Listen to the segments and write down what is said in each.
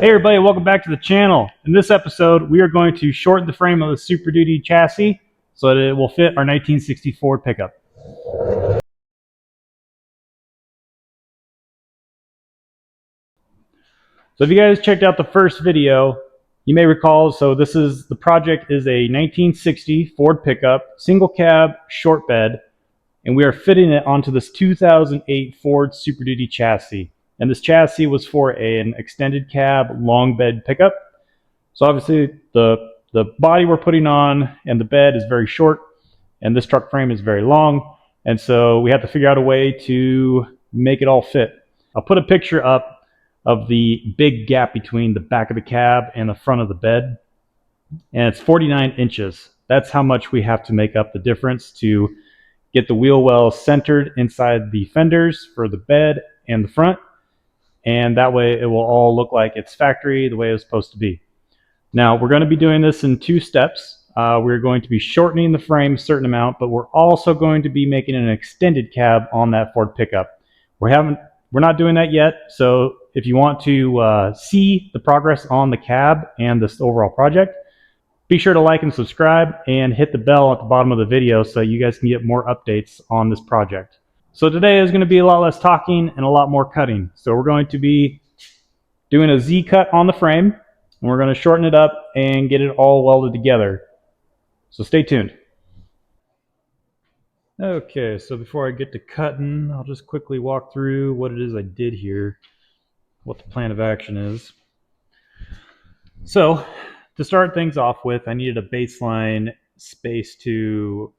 Hey everybody, welcome back to the channel. In this episode, we are going to shorten the frame of the Super Duty chassis so that it will fit our 1960 Ford pickup. So if you guys checked out the first video, you may recall, the project is a 1960 Ford pickup, single cab, short bed, and we are fitting it onto this 2008 Ford Super Duty chassis. And this chassis was for an extended cab, long bed pickup. So obviously the body we're putting on and the bed is very short, and this truck frame is very long. And so we have to figure out a way to make it all fit. I'll put a picture up of the big gap between the back of the cab and the front of the bed. And it's 49 inches. That's how much we have to make up the difference to get the wheel well centered inside the fenders for the bed and the front. And that way it will all look like it's factory, the way it's supposed to be. Now, we're going to be doing this in two steps. We're going to be shortening the frame a certain amount, but we're also going to be making an extended cab on that Ford pickup. We're not doing that yet, so if you want to see the progress on the cab and this overall project, be sure to like and subscribe and hit the bell at the bottom of the video so you guys can get more updates on this project. So today is going to be a lot less talking and a lot more cutting. So we're going to be doing a Z cut on the frame, and we're going to shorten it up and get it all welded together. So stay tuned. Okay, so before I get to cutting, I'll just quickly walk through what it is I did here, what the plan of action is. So to start things off with, I needed a baseline space to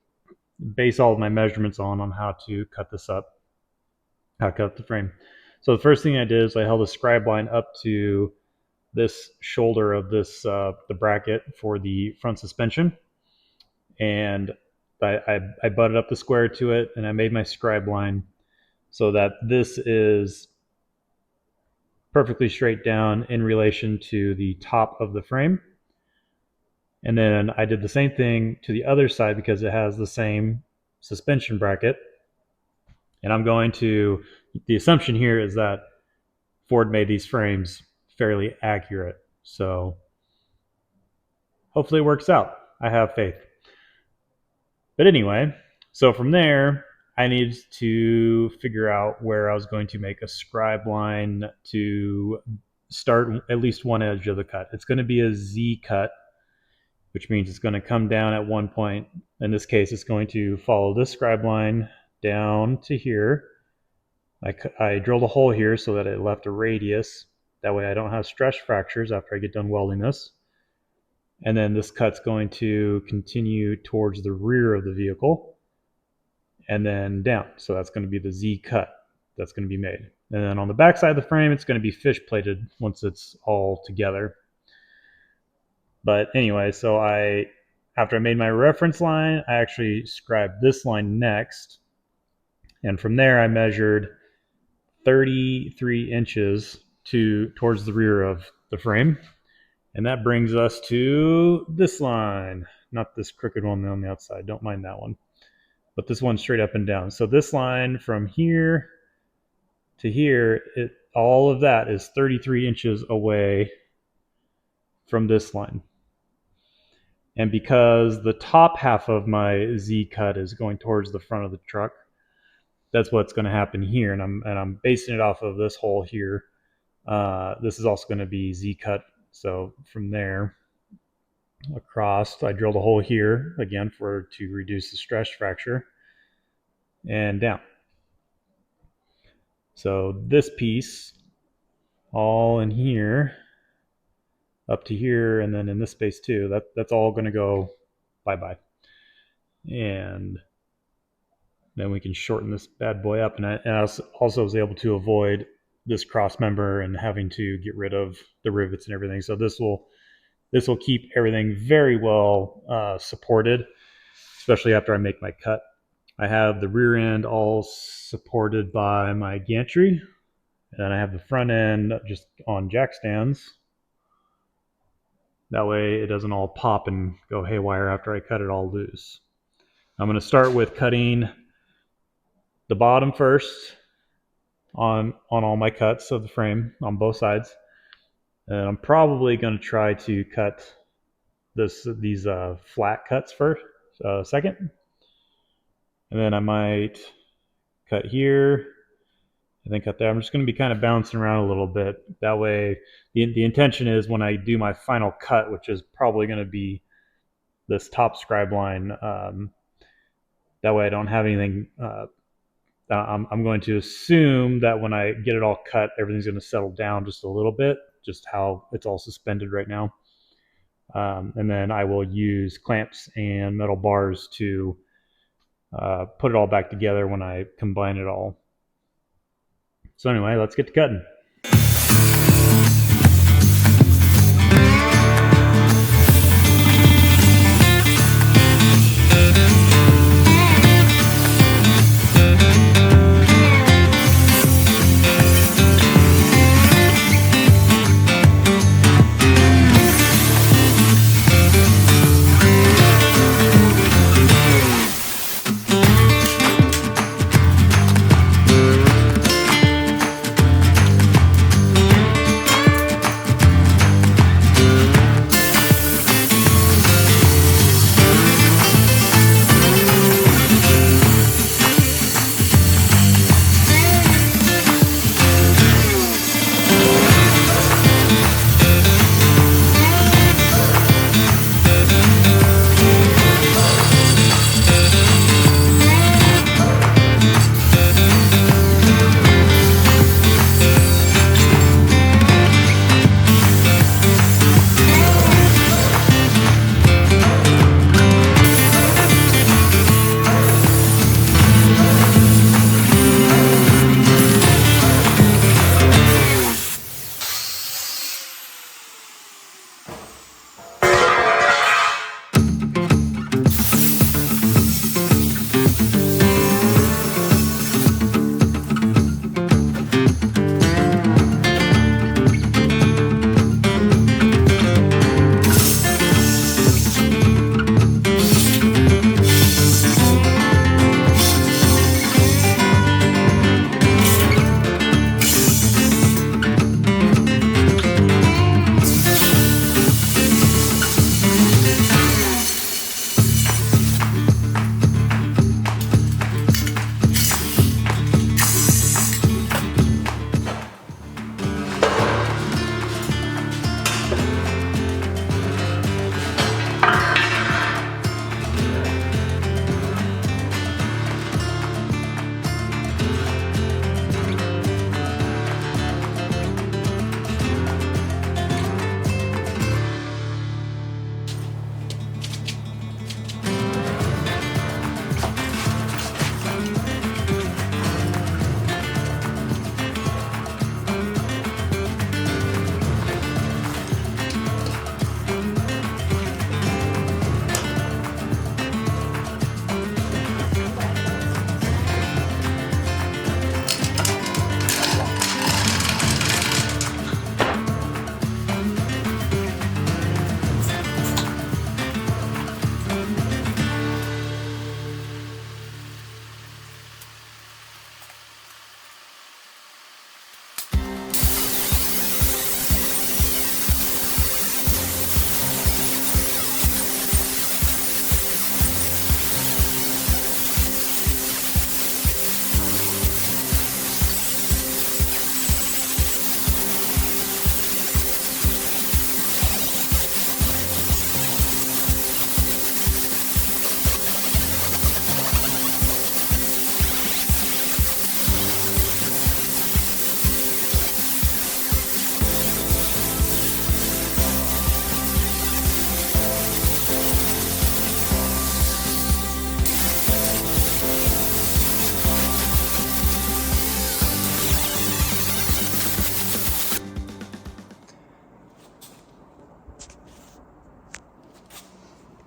base all of my measurements on how to cut this up, how to cut the frame. So the first thing I did is I held a scribe line up to this shoulder of this the bracket for the front suspension, and I butted up the square to it, and I made my scribe line so that this is perfectly straight down in relation to the top of the frame. And then I did the same thing to the other side because it has the same suspension bracket. And I'm going to, the assumption here is that Ford made these frames fairly accurate. So hopefully it works out. I have faith. But anyway, so from there, I needed to figure out where I was going to make a scribe line to start at least one edge of the cut. It's going to be a Z cut, which means it's going to come down at one point. In this case, it's going to follow this scribe line down to here. I drilled a hole here so that it left a radius. That way I don't have stress fractures after I get done welding this. And then this cut's going to continue towards the rear of the vehicle and then down. So that's going to be the Z cut that's going to be made. And then on the back side of the frame, it's going to be fish plated once it's all together. But anyway, so after I made my reference line, I actually scribed this line next. And from there, I measured 33 inches towards the rear of the frame. And that brings us to this line, not this crooked one on the outside. Don't mind that one. But this one straight up and down. So this line from here to here, all of that is 33 inches away from this line. And because the top half of my Z cut is going towards the front of the truck, that's what's going to happen here. And I'm basing it off of this hole here. This is also going to be Z cut. So from there across, I drilled a hole here again to reduce the stress fracture, and down. So this piece all in here up to here, and then in this space too, that's all going to go bye-bye. And then we can shorten this bad boy up. And I also was able to avoid this cross member and having to get rid of the rivets and everything. So this will keep everything very well supported, especially after I make my cut. I have the rear end all supported by my gantry, and then I have the front end just on jack stands. That way it doesn't all pop and go haywire after I cut it all loose. I'm going to start with cutting the bottom first on all my cuts of the frame on both sides. And I'm probably going to try to cut these flat cuts first, second. And then I might cut here and then cut there. I'm just going to be kind of bouncing around a little bit. That way, the intention is when I do my final cut, which is probably going to be this top scribe line, that way I don't have anything. I'm going to assume that when I get it all cut, everything's going to settle down just a little bit, just how it's all suspended right now. And then I will use clamps and metal bars to put it all back together when I combine it all. So anyway, let's get to cutting.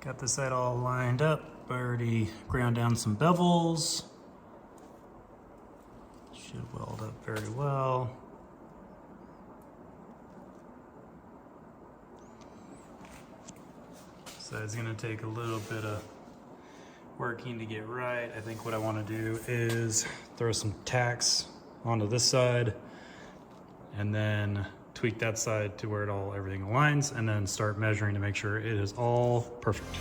Got this side all lined up. I already ground down some bevels. Should weld up very well. So it's gonna take a little bit of working to get right. I think what I wanna do is throw some tacks onto this side and then tweak that side to where everything aligns, and then start measuring to make sure it is all perfect.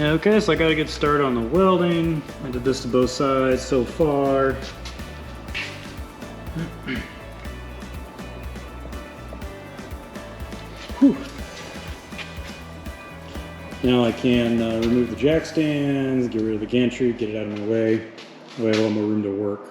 Okay, so I gotta get started on the welding. I did this to both sides so far. Whew. Now I can remove the jack stands, get rid of the gantry, get it out of my way. I have a little more room to work.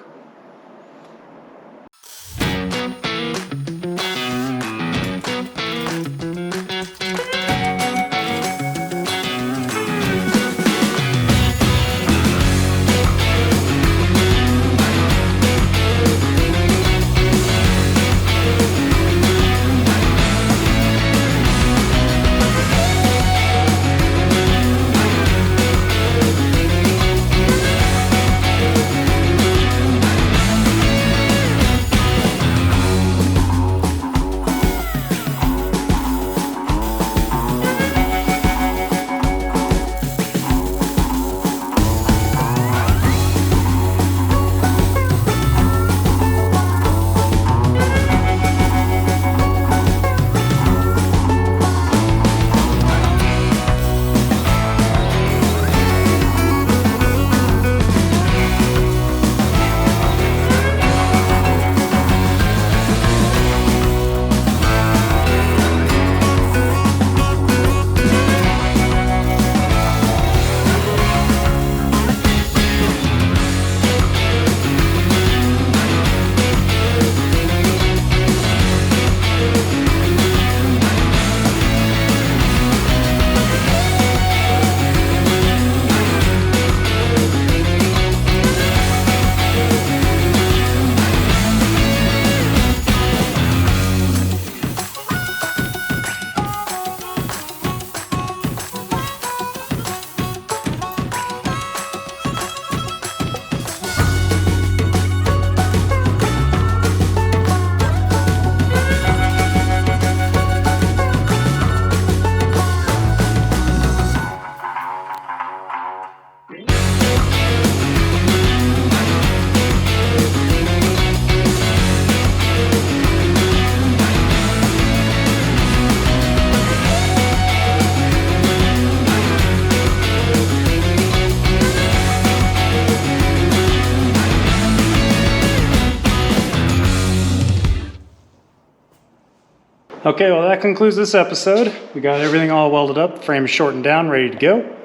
Okay, well that concludes this episode. We got everything all welded up, frame shortened down, ready to go.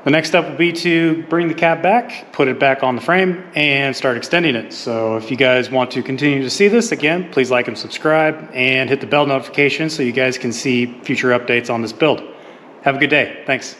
The next step will be to bring the cab back, put it back on the frame, and start extending it. So if you guys want to continue to see this, again, please like and subscribe, and hit the bell notification so you guys can see future updates on this build. Have a good day. Thanks.